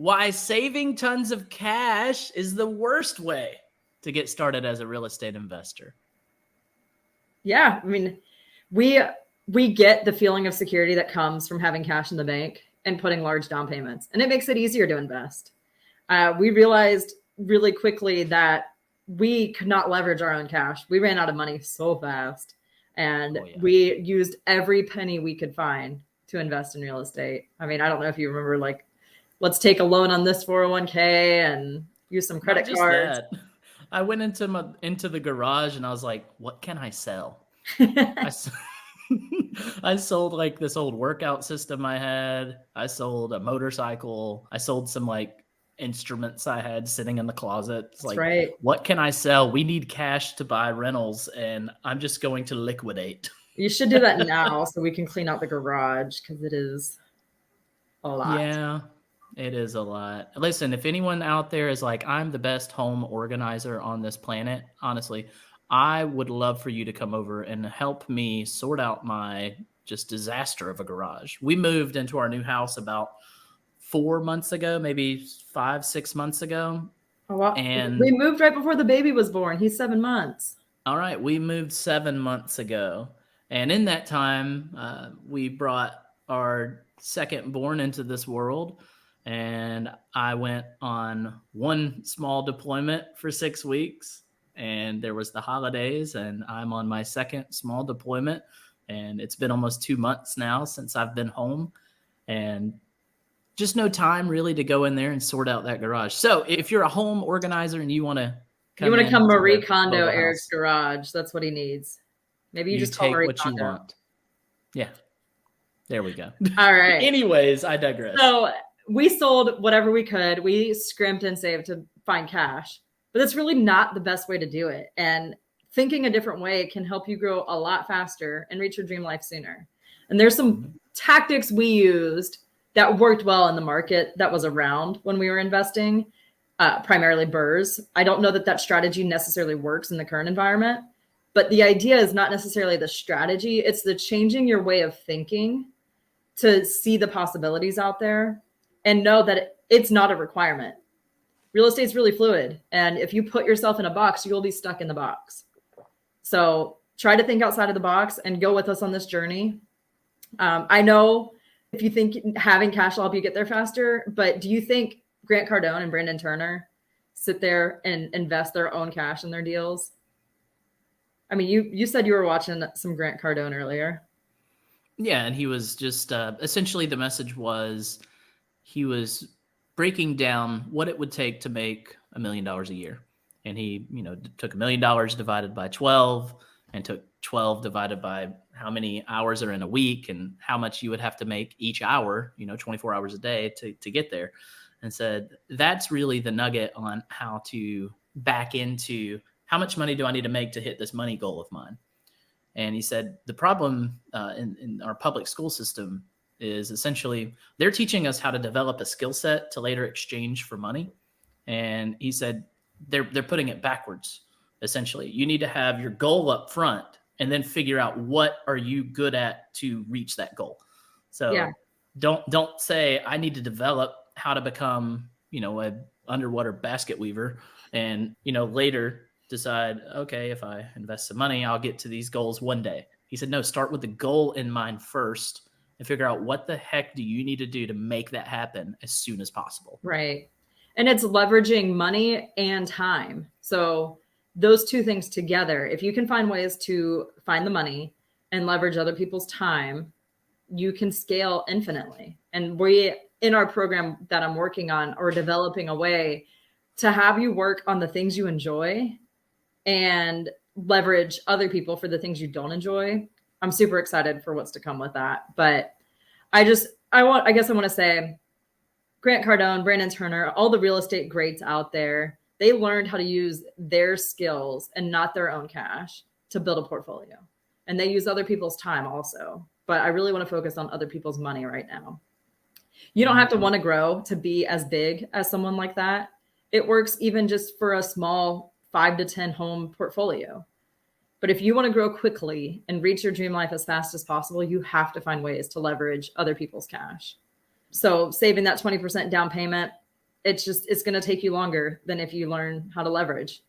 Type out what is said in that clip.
why saving tons of cash is the worst way to get started as a real estate investor. Yeah, I mean, we get the feeling of security that comes from having cash in the bank and putting large down payments, and it makes it easier to invest. We realized really quickly that we could not leverage our own cash. We ran out of money so fast, and we used every penny we could find to invest in real estate. I mean, I don't know if you remember, like, let's take a loan on this 401k and use some credit cards. That. I went into the garage and I was like, what can I sell? I sold like this old workout system I had. I sold a motorcycle. I sold some like instruments I had sitting in the closet. It's like, right. What can I sell? We need cash to buy rentals and I'm just going to liquidate. You should do that now so we can clean out the garage because it is a lot. Yeah, it is a lot. Listen, if anyone out there is like, I'm the best home organizer on this planet, honestly, I would love for you to come over and help me sort out my just disaster of a garage. We moved into our new house about 4 months ago, maybe 5-6 months ago. Oh, wow. And we moved right before the baby was born. He's 7 months. All right. We moved 7 months ago. And in that time, we brought our second born into this world. And I went on one small deployment for 6 weeks. And there was the holidays, and I'm on my second small deployment. And it's been almost 2 months now since I've been home. And just no time really to go in there and sort out that garage. So if you're a home organizer and you want to come Marie Kondo Eric's garage, that's what he needs. Maybe you just take what Kondo. You want. Yeah. There we go. All right. Anyways, I digress. So we sold whatever we could. We scrimped and saved to find cash, but that's really not the best way to do it. And thinking a different way can help you grow a lot faster and reach your dream life sooner. And there's some tactics we used that worked well in the market that was around when we were investing, primarily BRRRRs. I don't know that strategy necessarily works in the current environment, but the idea is not necessarily the strategy. It's the changing your way of thinking to see the possibilities out there and know that it's not a requirement. Real estate's really fluid. And if you put yourself in a box, you'll be stuck in the box. So try to think outside of the box and go with us on this journey. I know if you think having cash will help you get there faster, but do you think Grant Cardone and Brandon Turner sit there and invest their own cash in their deals? I mean, you said you were watching some Grant Cardone earlier. Yeah, and he was just essentially the message was he was breaking down what it would take to make $1 million a year. And he, took $1 million divided by 12 and took 12 divided by how many hours are in a week and how much you would have to make each hour, 24 hours a day to get there. And said, that's really the nugget on how to back into how much money do I need to make to hit this money goal of mine. And he said, the problem in our public school system is essentially they're teaching us how to develop a skill set to later exchange for money. And he said, they're putting it backwards. Essentially, you need to have your goal up front and then figure out what are you good at to reach that goal. So don't say I need to develop how to become, a underwater basket weaver and, later decide, okay, if I invest some money, I'll get to these goals one day. He said, no, start with the goal in mind first and figure out what the heck do you need to do to make that happen as soon as possible. Right. And it's leveraging money and time. So those two things together, if you can find ways to find the money and leverage other people's time, you can scale infinitely. And we, in our program that I'm working on, are developing a way to have you work on the things you enjoy and leverage other people for the things you don't enjoy. I'm super excited for what's to come with that. But I guess I want to say Grant Cardone, Brandon Turner, all the real estate greats out there, they learned how to use their skills and not their own cash to build a portfolio. And they use other people's time also. But I really want to focus on other people's money right now. You don't have to want to grow to be as big as someone like that. It works even just for a small 5 to 10 home portfolio. But if you want to grow quickly and reach your dream life as fast as possible, you have to find ways to leverage other people's cash. So saving that 20% down payment, it's going to take you longer than if you learn how to leverage.